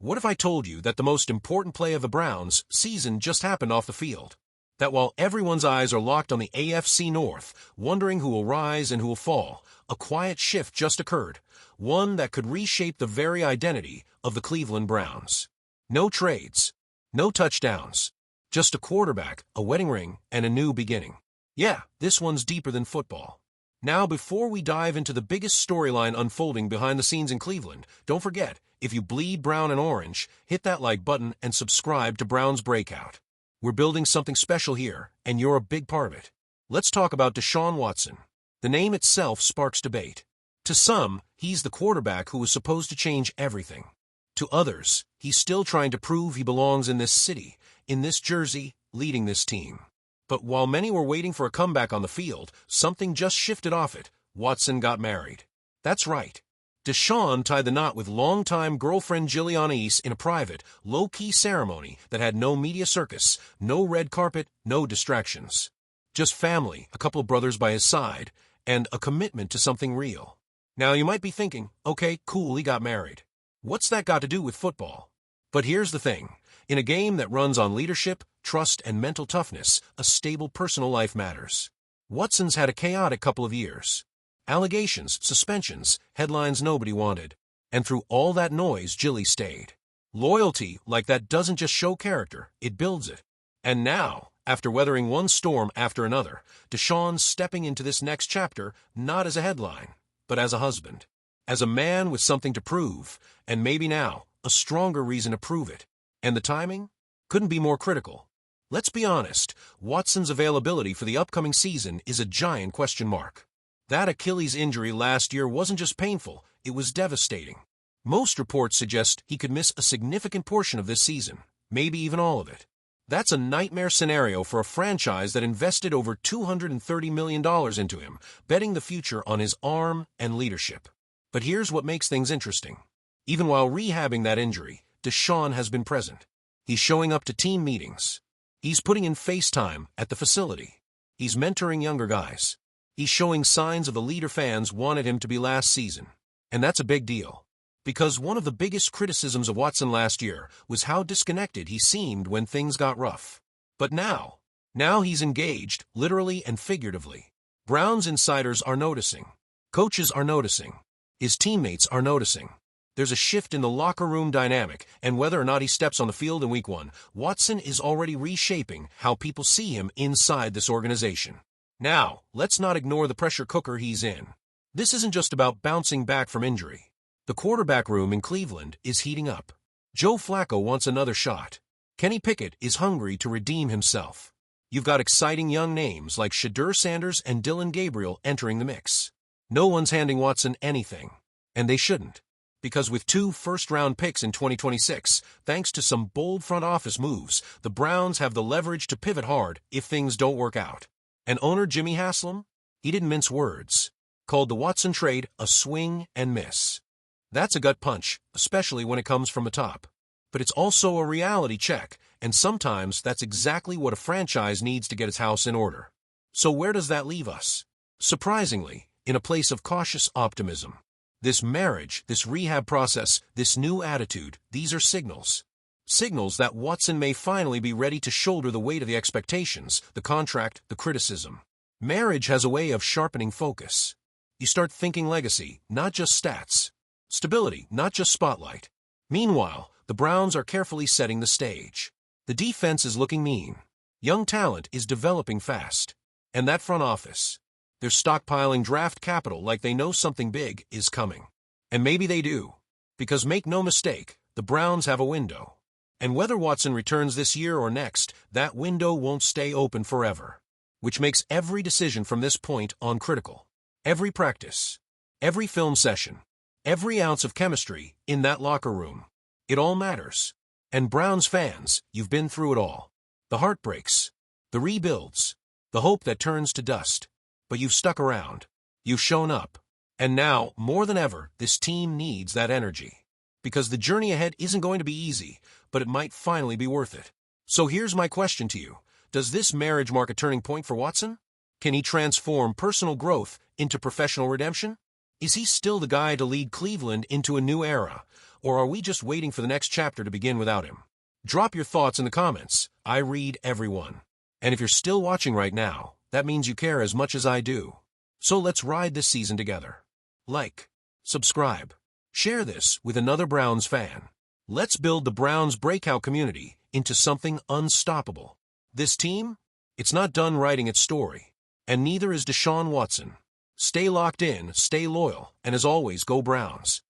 What if I told you that the most important play of the Browns' season just happened off the field? That while everyone's eyes are locked on the AFC North, wondering who will rise and who will fall, a quiet shift just occurred, one that could reshape the very identity of the Cleveland Browns. No trades, no touchdowns, just a quarterback, a wedding ring, and a new beginning. Yeah, this one's deeper than football. Now, before we dive into the biggest storyline unfolding behind the scenes in Cleveland, don't forget, if you bleed brown and orange, hit that like button and subscribe to Browns Breakout. We're building something special here, and you're a big part of it. Let's talk about Deshaun Watson. The name itself sparks debate. To some, he's the quarterback who was supposed to change everything. To others, he's still trying to prove he belongs in this city, in this jersey, leading this team. But while many were waiting for a comeback on the field, something just shifted off it. Watson got married. That's right. Deshaun tied the knot with longtime girlfriend Jillian East in a private, low-key ceremony that had no media circus, no red carpet, no distractions. Just family, a couple of brothers by his side, and a commitment to something real. Now you might be thinking, okay, cool, he got married. What's that got to do with football? But here's the thing. In a game that runs on leadership, trust, and mental toughness, a stable personal life matters. Watson's had a chaotic couple of years. Allegations, suspensions, headlines nobody wanted. And through all that noise, Jilly stayed. Loyalty like that doesn't just show character, it builds it. And now, after weathering one storm after another, Deshaun's stepping into this next chapter not as a headline, but as a husband. As a man with something to prove, and maybe now, a stronger reason to prove it. And the timing? Couldn't be more critical. Let's be honest, Watson's availability for the upcoming season is a giant question mark. That Achilles injury last year wasn't just painful, it was devastating. Most reports suggest he could miss a significant portion of this season, maybe even all of it. That's a nightmare scenario for a franchise that invested over $230 million into him, betting the future on his arm and leadership. But here's what makes things interesting. Even while rehabbing that injury, Deshaun has been present. He's showing up to team meetings. He's putting in FaceTime at the facility. He's mentoring younger guys. He's showing signs of the leader fans wanted him to be last season. And that's a big deal. Because one of the biggest criticisms of Watson last year was how disconnected he seemed when things got rough. But now he's engaged, literally and figuratively. Browns insiders are noticing. Coaches are noticing. His teammates are noticing. There's a shift in the locker room dynamic, and whether or not he steps on the field in Week 1, Watson is already reshaping how people see him inside this organization. Now, let's not ignore the pressure cooker he's in. This isn't just about bouncing back from injury. The quarterback room in Cleveland is heating up. Joe Flacco wants another shot. Kenny Pickett is hungry to redeem himself. You've got exciting young names like Shadur Sanders and Dylan Gabriel entering the mix. No one's handing Watson anything, and they shouldn't. Because with 2 first-round picks in 2026, thanks to some bold front office moves, the Browns have the leverage to pivot hard if things don't work out. And owner Jimmy Haslam? He didn't mince words. Called the Watson trade a swing and miss. That's a gut punch, especially when it comes from the top. But it's also a reality check, and sometimes that's exactly what a franchise needs to get its house in order. So where does that leave us? Surprisingly, in a place of cautious optimism. This marriage, this rehab process, this new attitude, these are signals. Signals that Watson may finally be ready to shoulder the weight of the expectations, the contract, the criticism. Marriage has a way of sharpening focus. You start thinking legacy, not just stats. Stability, not just spotlight. Meanwhile, the Browns are carefully setting the stage. The defense is looking mean. Young talent is developing fast. And that front office. They're stockpiling draft capital like they know something big is coming. And maybe they do. Because make no mistake, the Browns have a window. And whether Watson returns this year or next, that window won't stay open forever. Which makes every decision from this point on critical. Every practice, every film session, every ounce of chemistry in that locker room. It all matters. And Browns fans, you've been through it all. The heartbreaks, the rebuilds, the hope that turns to dust. But you've stuck around. You've shown up. And now, more than ever, this team needs that energy. Because the journey ahead isn't going to be easy, but it might finally be worth it. So here's my question to you. Does this marriage mark a turning point for Watson? Can he transform personal growth into professional redemption? Is he still the guy to lead Cleveland into a new era? Or are we just waiting for the next chapter to begin without him? Drop your thoughts in the comments. I read everyone. And if you're still watching right now, that means you care as much as I do. So let's ride this season together. Like, subscribe, share this with another Browns fan. Let's build the Browns breakout community into something unstoppable. This team? It's not done writing its story. And neither is Deshaun Watson. Stay locked in, stay loyal, and as always, go Browns.